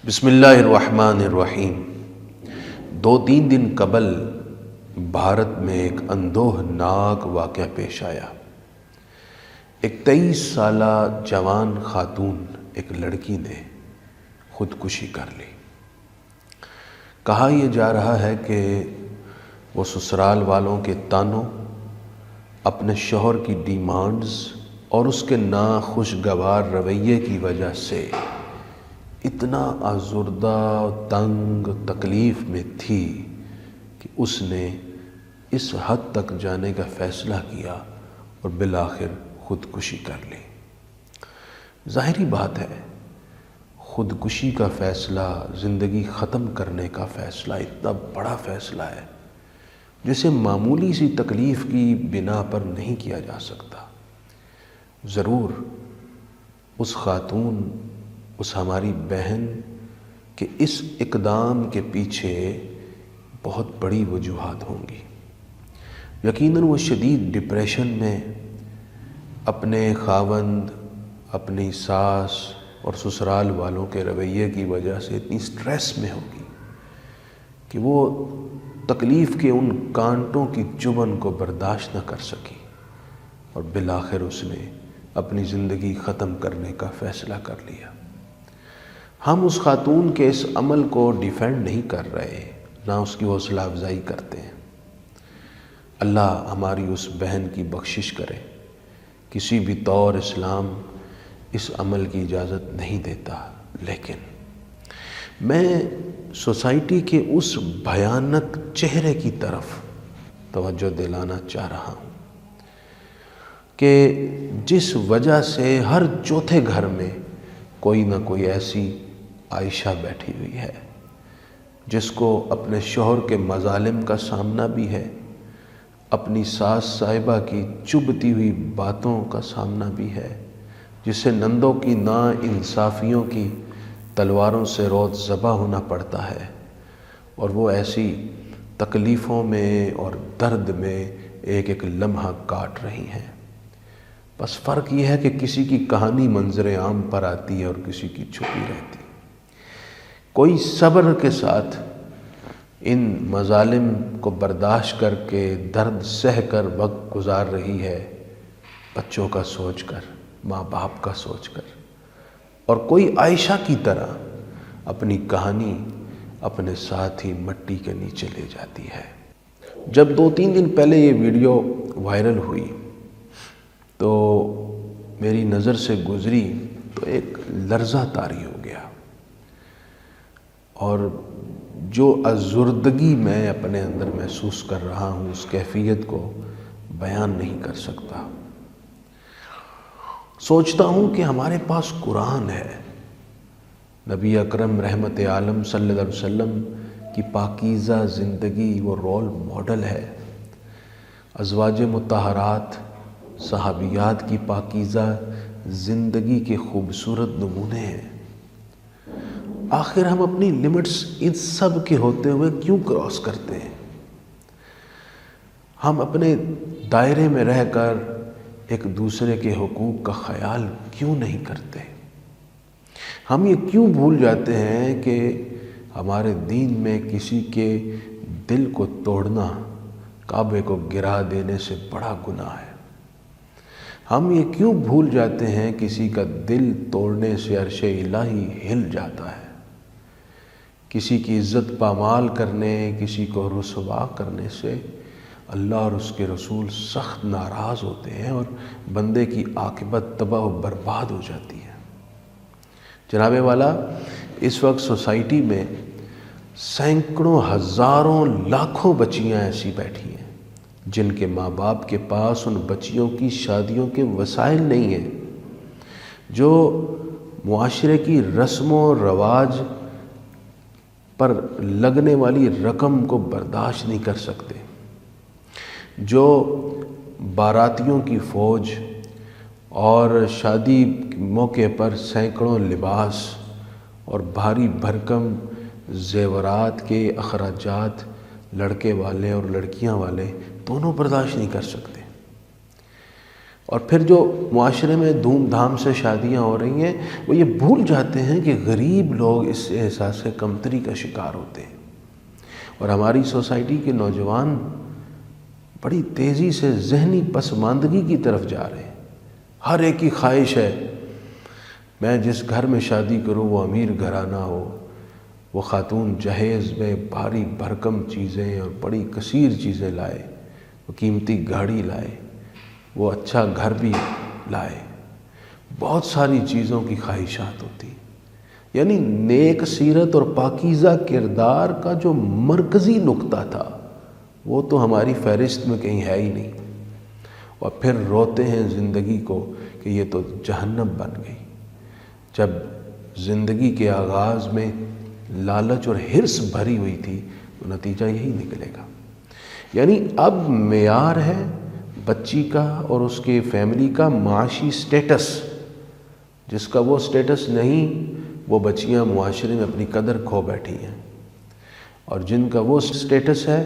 بسم اللہ الرحمن الرحیم۔ 2-3 دن قبل بھارت میں ایک اندوہ ناک واقعہ پیش آیا۔ ایک 23 سالہ جوان خاتون، ایک لڑکی نے خودکشی کر لی۔ کہا یہ جا رہا ہے کہ وہ سسرال والوں کے تانوں، اپنے شوہر کی ڈیمانڈز اور اس کے ناخوشگوار رویے کی وجہ سے اتنا آزردہ، تنگ، تکلیف میں تھی کہ اس نے اس حد تک جانے کا فیصلہ کیا اور بالآخر خودکشی کر لی۔ ظاہری بات ہے، خودکشی کا فیصلہ، زندگی ختم کرنے کا فیصلہ اتنا بڑا فیصلہ ہے جسے معمولی سی تکلیف کی بنا پر نہیں کیا جا سکتا۔ ضرور اس خاتون، اس ہماری بہن کے اس اقدام کے پیچھے بہت بڑی وجوہات ہوں گی۔ یقیناً وہ شدید ڈپریشن میں، اپنے خاوند، اپنی ساس اور سسرال والوں کے رویے کی وجہ سے اتنی سٹریس میں ہوگی کہ وہ تکلیف کے ان کانٹوں کی چبھن کو برداشت نہ کر سکی اور بالآخر اس نے اپنی زندگی ختم کرنے کا فیصلہ کر لیا۔ ہم اس خاتون کے اس عمل کو ڈیفینڈ نہیں کر رہے، نہ اس کی حوصلہ افزائی کرتے ہیں۔ اللہ ہماری اس بہن کی بخشش کرے۔ کسی بھی طور اسلام اس عمل کی اجازت نہیں دیتا، لیکن میں سوسائٹی کے اس بھیانک چہرے کی طرف توجہ دلانا چاہ رہا ہوں کہ جس وجہ سے ہر چوتھے گھر میں کوئی نہ کوئی ایسی عائشہ بیٹھی ہوئی ہے جس کو اپنے شوہر کے مظالم کا سامنا بھی ہے، اپنی ساس صاحبہ کی چبھتی ہوئی باتوں کا سامنا بھی ہے، جسے نندوں کی نا انصافیوں کی تلواروں سے روز ذبح ہونا پڑتا ہے، اور وہ ایسی تکلیفوں میں اور درد میں ایک ایک لمحہ کاٹ رہی ہیں۔ بس فرق یہ ہے کہ کسی کی کہانی منظر عام پر آتی ہے اور کسی کی چھپی رہتی ہے۔ کوئی صبر کے ساتھ ان مظالم کو برداشت کر کے، درد سہ کر وقت گزار رہی ہے، بچوں کا سوچ کر، ماں باپ کا سوچ کر، اور کوئی عائشہ کی طرح اپنی کہانی اپنے ساتھ ہی مٹی کے نیچے لے جاتی ہے۔ جب 2-3 دن پہلے یہ ویڈیو وائرل ہوئی تو میری نظر سے گزری تو ایک لرزہ طاری ہو گیا، اور جو ازردگی میں اپنے اندر محسوس کر رہا ہوں اس کیفیت کو بیان نہیں کر سکتا۔ سوچتا ہوں کہ ہمارے پاس قرآن ہے، نبی اکرم رحمت عالم صلی اللہ علیہ وسلم کی پاکیزہ زندگی وہ رول ماڈل ہے، ازواج مطہرات صحابیات کی پاکیزہ زندگی کے خوبصورت نمونے ہیں۔ آخر ہم اپنی لمٹس ان سب کے ہوتے ہوئے کیوں کراس کرتے ہیں؟ ہم اپنے دائرے میں رہ کر ایک دوسرے کے حقوق کا خیال کیوں نہیں کرتے؟ ہم یہ کیوں بھول جاتے ہیں کہ ہمارے دین میں کسی کے دل کو توڑنا کعبے کو گرا دینے سے بڑا گناہ ہے؟ ہم یہ کیوں بھول جاتے ہیں کسی کا دل توڑنے سے عرش الہی ہل جاتا ہے؟ کسی کی عزت پامال کرنے، کسی کو رسوا کرنے سے اللہ اور اس کے رسول سخت ناراض ہوتے ہیں اور بندے کی عاقبت تباہ و برباد ہو جاتی ہے۔ جناب والا، اس وقت سوسائٹی میں سینکڑوں، ہزاروں، لاکھوں بچیاں ایسی بیٹھی ہیں جن کے ماں باپ کے پاس ان بچیوں کی شادیوں کے وسائل نہیں ہیں، جو معاشرے کی رسم و رواج پر لگنے والی رقم کو برداشت نہیں کر سکتے، جو باراتیوں کی فوج اور شادی موقع پر سینکڑوں لباس اور بھاری بھرکم زیورات کے اخراجات لڑکے والے اور لڑکیاں والے دونوں برداشت نہیں کر سکتے۔ اور پھر جو معاشرے میں دھوم دھام سے شادیاں ہو رہی ہیں، وہ یہ بھول جاتے ہیں کہ غریب لوگ اس سے احساس کمتری کا شکار ہوتے ہیں۔ اور ہماری سوسائٹی کے نوجوان بڑی تیزی سے ذہنی پسماندگی کی طرف جا رہے ہیں۔ ہر ایک کی خواہش ہے میں جس گھر میں شادی کروں وہ امیر گھرانہ ہو، وہ خاتون جہیز میں بھاری بھرکم چیزیں اور بڑی کثیر چیزیں لائے، وہ قیمتی گاڑی لائے، وہ اچھا گھر بھی لائے، بہت ساری چیزوں کی خواہشات ہوتی ہیں۔ یعنی نیک سیرت اور پاکیزہ کردار کا جو مرکزی نقطہ تھا وہ تو ہماری فہرست میں کہیں ہے ہی نہیں، اور پھر روتے ہیں زندگی کو کہ یہ تو جہنم بن گئی۔ جب زندگی کے آغاز میں لالچ اور حرص بھری ہوئی تھی تو نتیجہ یہی نکلے گا۔ یعنی اب معیار ہے بچی کا اور اس کے فیملی کا معاشی سٹیٹس، جس کا وہ سٹیٹس نہیں وہ بچیاں معاشرے میں اپنی قدر کھو بیٹھی ہیں، اور جن کا وہ سٹیٹس ہے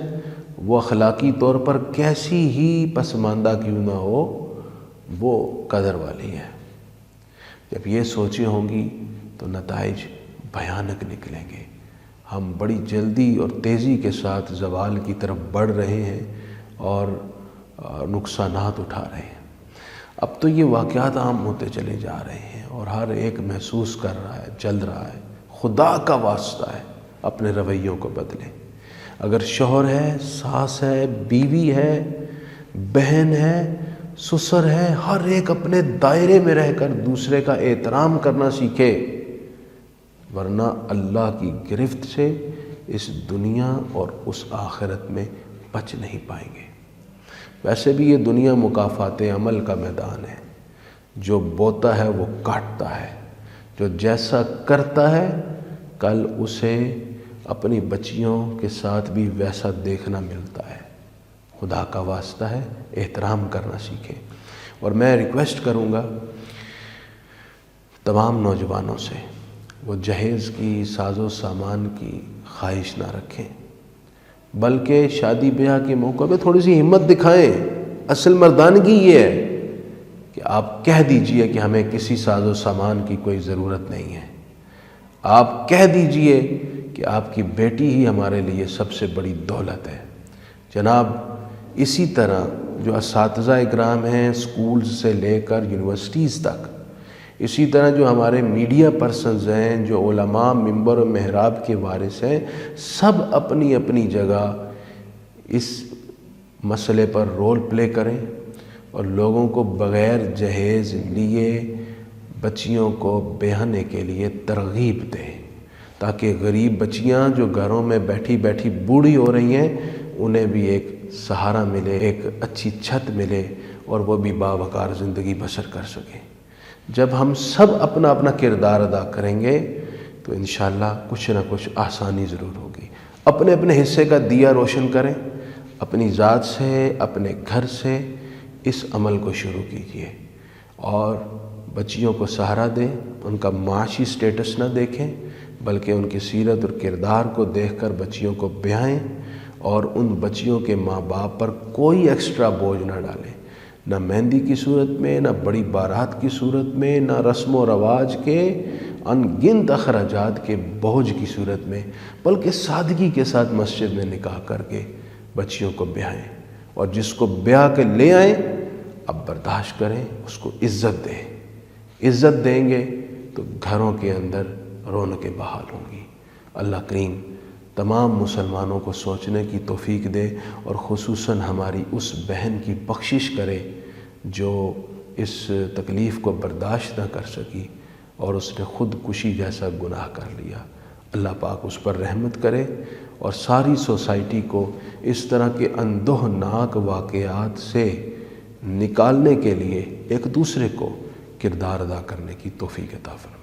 وہ اخلاقی طور پر کیسی ہی پسماندہ کیوں نہ ہو وہ قدر والی ہے۔ جب یہ سوچیں ہوں گی تو نتائج بھیانک نکلیں گے۔ ہم بڑی جلدی اور تیزی کے ساتھ زوال کی طرف بڑھ رہے ہیں اور نقصانات اٹھا رہے ہیں۔ اب تو یہ واقعات عام ہوتے چلے جا رہے ہیں اور ہر ایک محسوس کر رہا ہے، چل رہا ہے۔ خدا کا واسطہ ہے اپنے رویوں کو بدلیں۔ اگر شوہر ہے، ساس ہے، بیوی ہے، بہن ہے، سسر ہے، ہر ایک اپنے دائرے میں رہ کر دوسرے کا احترام کرنا سیکھے، ورنہ اللہ کی گرفت سے اس دنیا اور اس آخرت میں بچ نہیں پائیں گے۔ ویسے بھی یہ دنیا مکافات عمل کا میدان ہے۔ جو بوتا ہے وہ کاٹتا ہے، جو جیسا کرتا ہے کل اسے اپنی بچیوں کے ساتھ بھی ویسا دیکھنا ملتا ہے۔ خدا کا واسطہ ہے احترام کرنا سیکھیں۔ اور میں ریکویسٹ کروں گا تمام نوجوانوں سے، وہ جہیز کی، ساز و سامان کی خواہش نہ رکھیں، بلکہ شادی بیاہ کے موقع پہ تھوڑی سی ہمت دکھائیں۔ اصل مردانگی یہ ہے کہ آپ کہہ دیجئے کہ ہمیں کسی ساز و سامان کی کوئی ضرورت نہیں ہے۔ آپ کہہ دیجئے کہ آپ کی بیٹی ہی ہمارے لیے سب سے بڑی دولت ہے۔ جناب، اسی طرح جو اساتذہ اکرام ہیں سکولز سے لے کر یونیورسٹیز تک، اسی طرح جو ہمارے میڈیا پرسنز ہیں، جو علماء منبر و محراب کے وارث ہیں، سب اپنی اپنی جگہ اس مسئلے پر رول پلے کریں اور لوگوں کو بغیر جہیز لیے بچیوں کو بیاہنے کے لیے ترغیب دیں، تاکہ غریب بچیاں جو گھروں میں بیٹھی بیٹھی بوڑھی ہو رہی ہیں انہیں بھی ایک سہارا ملے، ایک اچھی چھت ملے اور وہ بھی باوقار زندگی بسر کر سکیں۔ جب ہم سب اپنا اپنا کردار ادا کریں گے تو انشاءاللہ کچھ نہ کچھ آسانی ضرور ہوگی۔ اپنے اپنے حصے کا دیا روشن کریں، اپنی ذات سے، اپنے گھر سے اس عمل کو شروع کیجیے اور بچیوں کو سہارا دیں۔ ان کا معاشی سٹیٹس نہ دیکھیں بلکہ ان کی سیرت اور کردار کو دیکھ کر بچیوں کو بیاہیں، اور ان بچیوں کے ماں باپ پر کوئی ایکسٹرا بوجھ نہ ڈالیں، نہ مہندی کی صورت میں، نہ بڑی بارات کی صورت میں، نہ رسم و رواج کے ان گنت اخراجات کے بوجھ کی صورت میں، بلکہ سادگی کے ساتھ مسجد میں نکاح کر کے بچیوں کو بیاہیں، اور جس کو بیاہ کے لے آئیں اب برداشت کریں، اس کو عزت دیں۔ عزت دیں گے تو گھروں کے اندر رونقیں بحال ہوں گی۔ اللہ کریم تمام مسلمانوں کو سوچنے کی توفیق دے، اور خصوصاً ہماری اس بہن کی بخشش کرے جو اس تکلیف کو برداشت نہ کر سکی اور اس نے خودکشی جیسا گناہ کر لیا۔ اللہ پاک اس پر رحمت کرے اور ساری سوسائٹی کو اس طرح کے اندوہناک واقعات سے نکالنے کے لیے ایک دوسرے کو کردار ادا کرنے کی توفیق عطا فرمائے۔